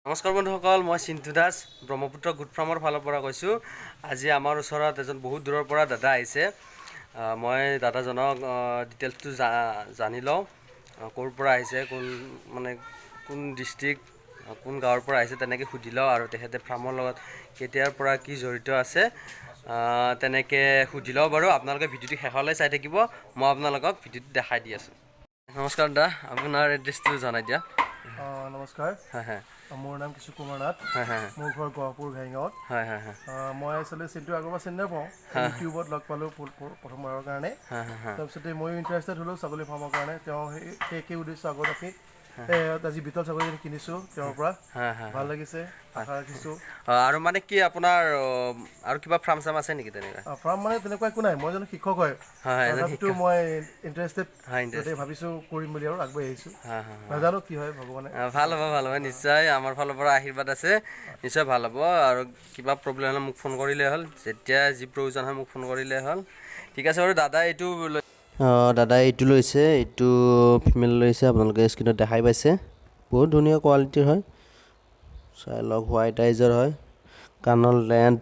নমস্কাৰ বন্ধুসকল, মই চিন্তু দাস ব্ৰহ্মপুত্ৰ গোট ফাৰ্মৰ ফালৰ পৰা কৈছোঁ। আজি আমাৰ ওচৰত এজন বহুত দূৰৰ পৰা দাদা আহিছে। মই দাদাজনক ডিটেইলছটো জানি লওঁ, ক'ৰ পৰা আহিছে, কোন ডিষ্ট্ৰিক্ট, কোন গাঁৱৰ পৰা আহিছে তেনেকৈ সুধি লওঁ আৰু তেখেতে ফাৰ্মৰ লগত কেতিয়াৰ পৰা কি জড়িত আছে তেনেকৈ সুধি লওঁ বাৰু। আপোনালোকে ভিডিঅ'টো শেষলৈ চাই থাকিব, মই আপোনালোকক ভিডিঅ'টো দেখাই দি আছোঁ। নমস্কাৰ দাদা, আপোনাৰ এড্ৰেছটো জনাই দিয়া। নমস্কাৰ, হয় হয় মোৰ নাম কিশোৰ কুমাৰ নাথ। হয় হয় মোৰ ঘৰ গহপুৰ ঘাইগাঁৱত। হয় হয় হয় মই আচলতে চিন্তু আগৰ পৰা চিনি নাপাওঁ, ইউটিউবত লগ পালোঁ প্ৰথমবাৰৰ কাৰণে। তাৰপিছতে ময়ো ইণ্টাৰেষ্টেড হ'লোঁ ছাগলী ফাৰ্মৰ কাৰণে। তেওঁ সেই একেই উদ্দেশ্য আগত ৰাখি আজি বিটল ছাগলী কিনিছোঁ তেওঁৰ পৰা। ভাল লাগিছে, আশা ৰাখিছোঁ। আৰু মানে কি আপোনাৰ আৰু কিবা ফাৰ্ম চাৰ্ম আছে নেকি তেনেকুৱা? ফাৰ্ম মানে তেনেকুৱা একো নাই, মই এজন শিক্ষক হয়। তথাপিতো মই ইণ্টাৰেষ্টেড, গতিকে ভাবিছোঁ কৰিম বুলি আৰু আগবাঢ়ি আহিছোঁ। নাজানো কি হয়, ভগৱানে। ভাল হ'ব নিশ্চয়। আমাৰ ফালৰ পৰা আশীৰ্বাদ আছে, নিশ্চয় ভাল হ'ব। আৰু কিবা প্ৰব্লেম হ'লে মোক ফোন কৰিলেই হ'ল, যেতিয়া যি প্ৰয়োজন হয় মোক ফোন কৰিলেই হ'ল। ঠিক আছে বাৰু। দাদাই এইটো লৈছে, এইটো ফিমেল লৈছে, আপোনালোকে স্ক্ৰীণত দেখাই পাইছে। বহুত ধুনীয়া কোৱালিটিৰ হয়, চাই লওক। হোৱাইট আইজৰ হয়, কাণৰ লেন্থ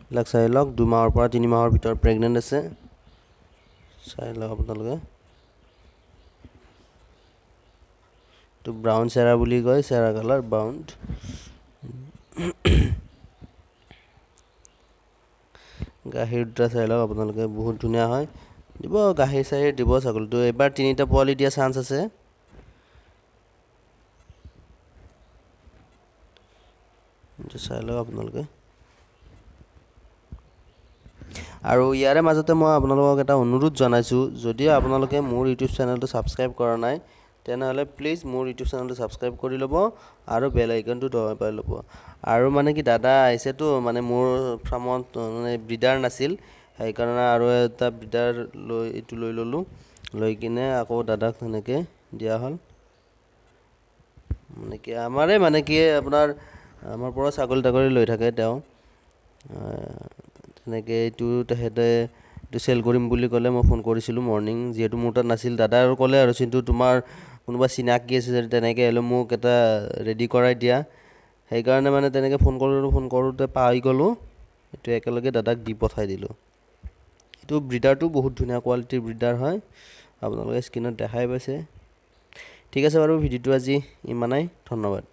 এইবিলাক চাই লওক। 2 মাহৰ পৰা 3 মাহৰ ভিতৰত প্ৰেগনেণ্ট আছে, চাই লওক আপোনালোকে। এইটো ব্ৰাউন চেৰা বুলি কয়, চেৰা কালাৰ ব্ৰাউন। গাখীৰ দুটা চাই লওক আপোনালোকে, বহুত ধুনীয়া হয়। দিব গাখীৰ চাখীৰ দিব ছাগলীটো। এইবাৰ 3টা পোৱালি দিয়া চান্স আছে। চাই লওক আপোনালোকে। আৰু ইয়াৰে মাজতে মই আপোনালোকক এটা অনুৰোধ জনাইছোঁ, যদি আপোনালোকে মোৰ ইউটিউব চেনেলটো ছাবস্ক্ৰাইব কৰা নাই তেনেহ'লে প্লিজ মোৰ ইউটিউব চেনেলটো ছাবস্ক্ৰাইব কৰি ল'ব আৰু বেল আইকনটো দবাই ল'ব। আৰু মানে কি, দাদা আহিছেতো, মানে মোৰ ফাৰ্মত মানে ব্ৰিডাৰ নাছিল, সেইকাৰণে আৰু এটা ব্ৰিডাৰ লৈ ল'লোঁ। লৈ কিনে আকৌ দাদাক সেনেকৈ দিয়া হ'ল। মানে কি আপোনাৰ আমাৰ পৰা ছাগলী তাগলী লৈ থাকে তেওঁ। তেনেকৈ তেখেতে এইটো চেল কৰিম বুলি ক'লে, মই ফোন কৰিছিলোঁ মৰ্ণিং, যিহেতু মোৰ তাত নাছিল। দাদাই আৰু ক'লে আৰু চিন্তু তোমাৰ কোনোবা চিনাকি আছে যদি তেনেকৈ হ'লে মোক এটা ৰেডি কৰাই দিয়া। সেইকাৰণে মানে তেনেকৈ ফোন কৰোঁতে পাই গ'লোঁ। এইটো একেলগে দাদাক দি পঠাই দিলোঁ। এইটো ব্ৰিডাৰটো বহুত ধুনীয়া কোৱালিটিৰ ব্ৰিডাৰ হয়, আপোনালোকে স্ক্ৰীণত দেখাই পাইছে। ঠিক আছে বাৰু, ভিডিঅ'টো আজি ইমানেই। ধন্যবাদ।